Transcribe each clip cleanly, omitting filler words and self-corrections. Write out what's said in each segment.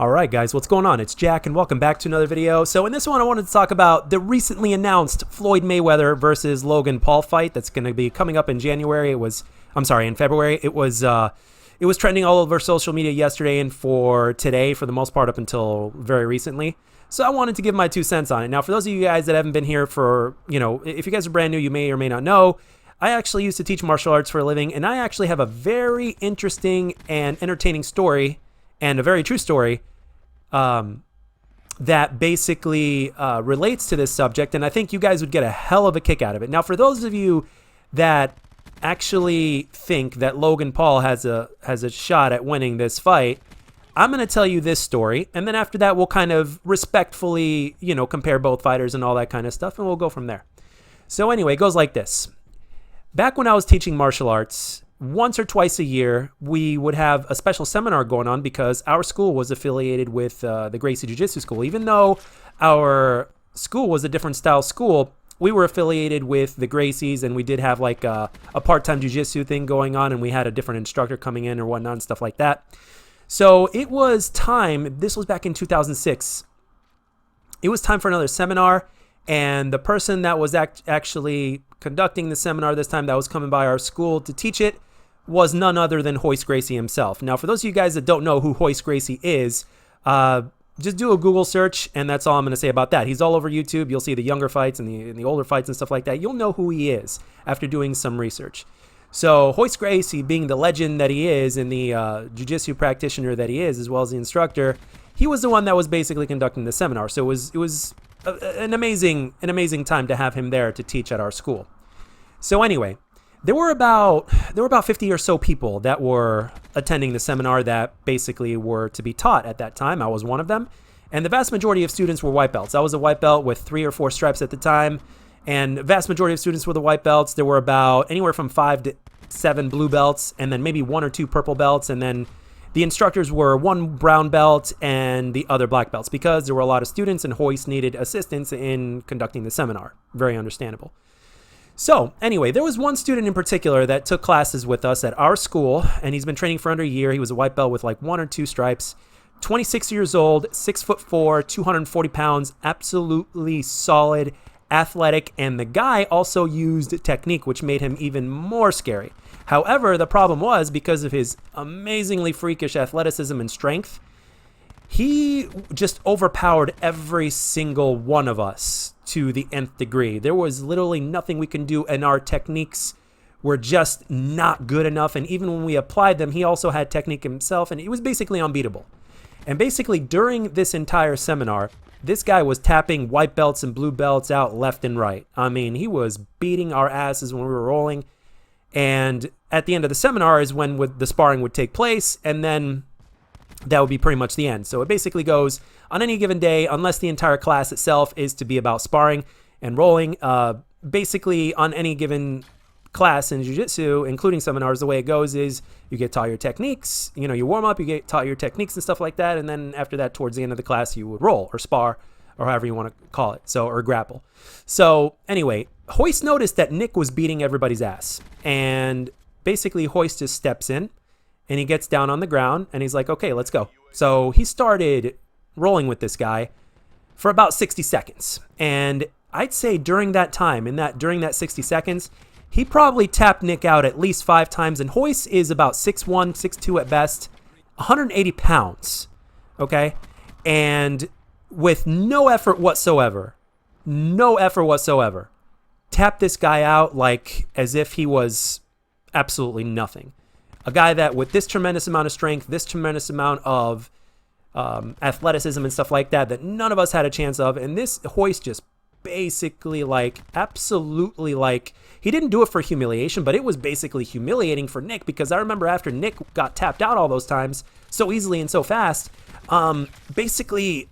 Alright guys, what's going on? It's Jack and welcome back to another video. So in this one I wanted to talk about the recently announced Floyd Mayweather versus Logan Paul fight that's going to be coming up in January. In February. It was trending all over social media yesterday and for today for the most part up until very recently. So I wanted to give my 2 cents on it. Now for those of you guys that haven't been here for, if you guys are brand new, you may or may not know, I actually used to teach martial arts for a living, and I actually have a very interesting and entertaining story and a very true story that basically relates to this subject, and I think you guys would get a hell of a kick out of it. Now, for those of you that actually think that Logan Paul has a shot at winning this fight, I'm going to tell you this story, and then after that, we'll kind of respectfully, compare both fighters and all that kind of stuff, and we'll go from there. So anyway, it goes like this. Back when I was teaching martial arts, once or twice a year, we would have a special seminar going on because our school was affiliated with the Gracie Jiu-Jitsu School. Even though our school was a different style school, we were affiliated with the Gracies, and we did have like a part-time jiu-jitsu thing going on, and we had a different instructor coming in or whatnot and stuff like that. So it was time, this was back in 2006, it was time for another seminar, and the person that was actually conducting the seminar this time that was coming by our school to teach it was none other than Hoist Gracie himself. Now, for those of you guys that don't know who Hoist Gracie is, just do a Google search, and that's all I'm going to say about that. He's all over YouTube. You'll see the younger fights and the older fights and stuff like that. You'll know who he is after doing some research. So Hoist Gracie, being the legend that he is and the jiu-jitsu practitioner that he is, as well as the instructor, he was the one that was basically conducting the seminar. So it was an amazing time to have him there to teach at our school. So anyway, there were about 50 or so people that were attending the seminar that basically were to be taught at that time. I was one of them, and the vast majority of students were white belts. I was a white belt with 3 or 4 stripes at the time, and the vast majority of students were the white belts. There were about anywhere from 5 to 7 blue belts, and then maybe 1 or 2 purple belts, and then the instructors were 1 brown belt and the other black belts because there were a lot of students and Hoist needed assistance in conducting the seminar. Very understandable. So anyway, there was one student in particular that took classes with us at our school, and he's been training for under a year. He was a white belt with like 1 or 2 stripes, 26 years old, 6'4", 240 pounds, absolutely solid, athletic, and the guy also used technique, which made him even more scary. However, the problem was because of his amazingly freakish athleticism and strength, he just overpowered every single one of us to the nth degree. There was literally nothing we can do, and our techniques were just not good enough. And even when we applied them, he also had technique himself, and it was basically unbeatable. And basically during this entire seminar, this guy was tapping white belts and blue belts out left and right. I mean, he was beating our asses when we were rolling. And at the end of the seminar is when the sparring would take place, and then that would be pretty much the end. So it basically goes on any given day, unless the entire class itself is to be about sparring and rolling. Basically, on any given class in jiu-jitsu, including seminars, the way it goes is you get taught your techniques. You warm up, you get taught your techniques and stuff like that, and then after that, towards the end of the class, you would roll or spar or however you want to call it, or grapple. So anyway, Hoist noticed that Nick was beating everybody's ass, and basically Hoist just steps in, and he gets down on the ground, and he's like, okay, let's go. So he started rolling with this guy for about 60 seconds. And I'd say during that time, during that 60 seconds, he probably tapped Nick out at least 5 times. And Hoist is about 6'1", 6'2" at best, 180 pounds, okay? And with no effort whatsoever, tapped this guy out like as if he was absolutely nothing. A guy that with this tremendous amount of strength, this tremendous amount of athleticism and stuff like that none of us had a chance of. And this Hoist just basically absolutely he didn't do it for humiliation, but it was basically humiliating for Nick, because I remember after Nick got tapped out all those times so easily and so fast, basically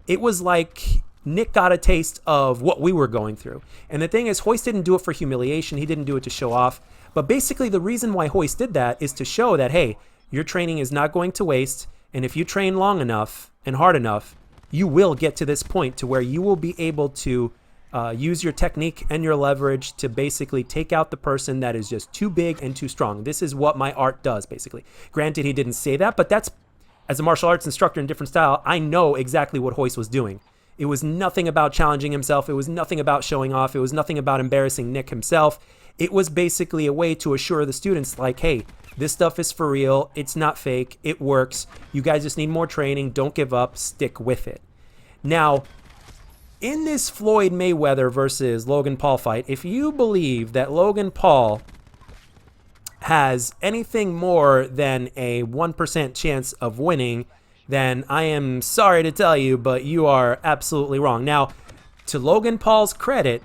it was like Nick got a taste of what we were going through. And the thing is, Hoist didn't do it for humiliation. He didn't do it to show off. But basically the reason why Hoist did that is to show that, hey, your training is not going to waste. And if you train long enough and hard enough, you will get to this point to where you will be able to use your technique and your leverage to basically take out the person that is just too big and too strong. This is what my art does, basically. Granted, he didn't say that, but that's as a martial arts instructor in different style, I know exactly what Hoist was doing. It was nothing about challenging himself. It was nothing about showing off. It was nothing about embarrassing Nick himself. It was basically a way to assure the students, like, hey, this stuff is for real. It's not fake. It works. You guys just need more training. Don't give up. Stick with it. Now, in this Floyd Mayweather versus Logan Paul fight, if you believe that Logan Paul has anything more than a 1% chance of winning, then I am sorry to tell you, but you are absolutely wrong. Now, to Logan Paul's credit,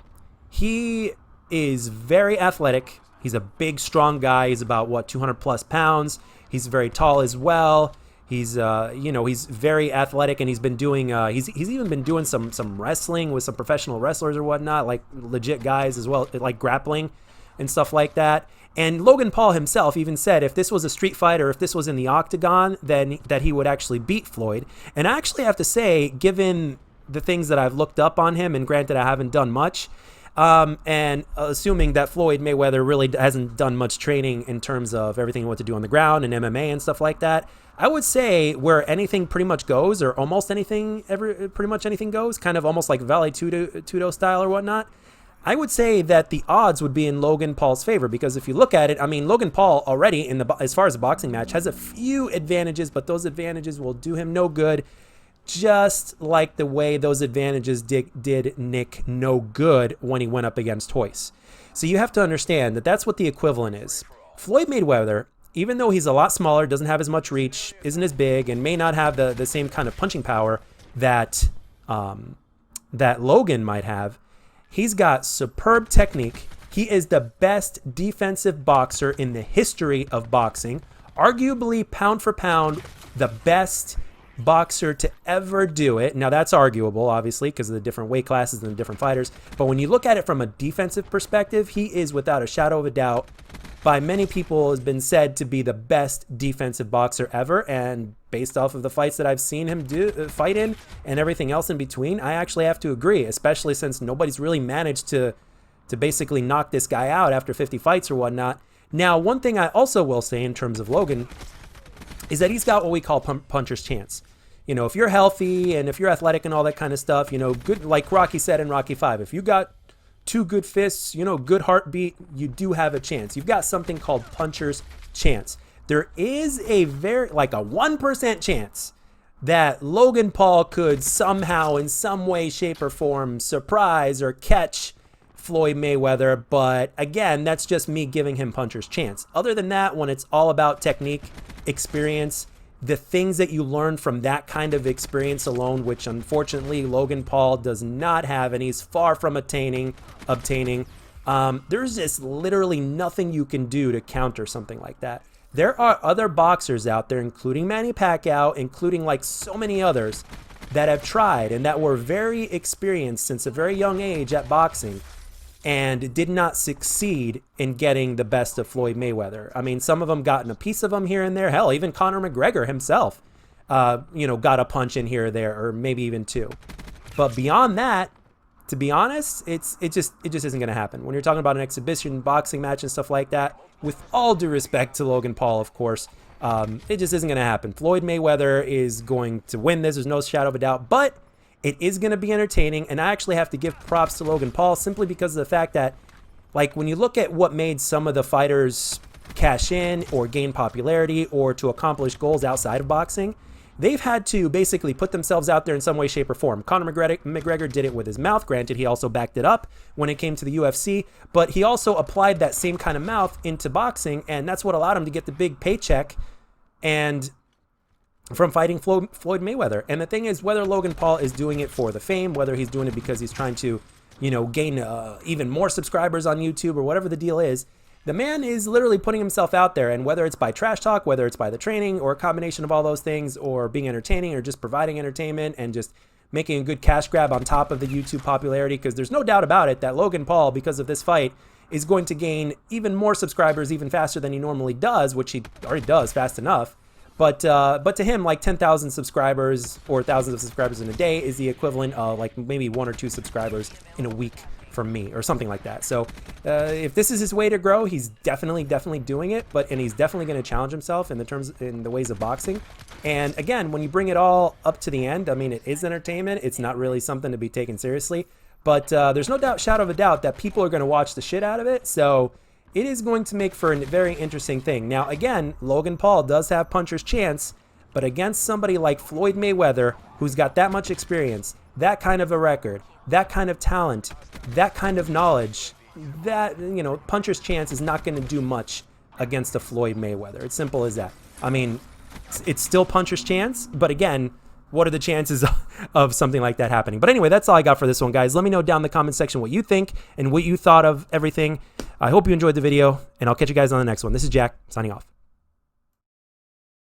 he is very athletic. He's a big, strong guy. He's about, 200 plus pounds. He's very tall as well. He's, he's very athletic, and he's been doing, he's even been doing some wrestling with some professional wrestlers or whatnot, like legit guys as well, like grappling and stuff like that. And Logan Paul himself even said if this was a street fight or if this was in the octagon, then that he would actually beat Floyd. And I actually have to say, given the things that I've looked up on him, and granted I haven't done much, and assuming that Floyd Mayweather really hasn't done much training in terms of everything what to do on the ground and MMA and stuff like that, I would say where anything pretty much goes, or almost anything, pretty much anything goes, kind of almost like Vale Tudo style or whatnot, I would say that the odds would be in Logan Paul's favor, because if you look at it, I mean, Logan Paul already, as far as a boxing match, has a few advantages, but those advantages will do him no good, just like the way those advantages did Nick no good when he went up against Hoist. So you have to understand that that's what the equivalent is. Floyd Mayweather, even though he's a lot smaller, doesn't have as much reach, isn't as big, and may not have the same kind of punching power that Logan might have, he's got superb technique. He is the best defensive boxer in the history of boxing. Arguably, pound for pound, the best boxer to ever do it. Now, that's arguable, obviously, because of the different weight classes and the different fighters. But when you look at it from a defensive perspective, he is, without a shadow of a doubt, by many people has been said to be the best defensive boxer ever. And based off of the fights that I've seen him fight in and everything else in between, I actually have to agree, especially since nobody's really managed to basically knock this guy out after 50 fights or whatnot. Now, one thing I also will say in terms of Logan is that he's got what we call puncher's chance. If you're healthy and if you're athletic and all that kind of stuff, good, like Rocky said in Rocky 5, if you got two good fists, good heartbeat, you do have a chance. You've got something called puncher's chance. There is a 1% chance that Logan Paul could somehow, in some way, shape, or form, surprise or catch Floyd Mayweather. But again, that's just me giving him puncher's chance. Other than that, when it's all about technique, experience, the things that you learn from that kind of experience alone, which unfortunately Logan Paul does not have, and he's far from obtaining, there's just literally nothing you can do to counter something like that. There are other boxers out there, including Manny Pacquiao, including like so many others, that have tried and that were very experienced since a very young age at boxing and did not succeed in getting the best of Floyd Mayweather. I mean, some of them gotten a piece of him here and there. Hell, even Conor McGregor himself, got a punch in here or there, or maybe even two. But beyond that, to be honest, it just isn't going to happen. When you're talking about an exhibition boxing match and stuff like that, with all due respect to Logan Paul, of course, it just isn't going to happen. Floyd Mayweather is going to win this. There's no shadow of a doubt. But it is going to be entertaining, and I actually have to give props to Logan Paul simply because of the fact that, like, when you look at what made some of the fighters cash in or gain popularity or to accomplish goals outside of boxing, they've had to basically put themselves out there in some way, shape, or form. Conor McGregor did it with his mouth. Granted, he also backed it up when it came to the UFC, but he also applied that same kind of mouth into boxing, and that's what allowed him to get the big paycheck and from fighting Floyd Mayweather. And the thing is, whether Logan Paul is doing it for the fame, whether he's doing it because he's trying to, gain even more subscribers on YouTube or whatever the deal is, the man is literally putting himself out there. And whether it's by trash talk, whether it's by the training or a combination of all those things, or being entertaining or just providing entertainment and just making a good cash grab on top of the YouTube popularity, because there's no doubt about it that Logan Paul, because of this fight, is going to gain even more subscribers even faster than he normally does, which he already does fast enough. But to him, like 10,000 subscribers or thousands of subscribers in a day is the equivalent of like maybe 1 or 2 subscribers in a week from me or something like that. So if this is his way to grow, he's definitely doing it, and he's definitely going to challenge himself in the ways of boxing. And again, when you bring it all up to the end, I mean, it is entertainment. It's not really something to be taken seriously, but there's no shadow of a doubt that people are going to watch the shit out of it. So it is going to make for a very interesting thing. Now, again, Logan Paul does have puncher's chance, but against somebody like Floyd Mayweather, who's got that much experience, that kind of a record, that kind of talent, that kind of knowledge, that, puncher's chance is not going to do much against a Floyd Mayweather. It's simple as that. I mean, it's still puncher's chance, but again, what are the chances of something like that happening? But anyway, that's all I got for this one, guys. Let me know down in the comment section what you think and what you thought of everything. I hope you enjoyed the video, and I'll catch you guys on the next one. This is Jack, signing off.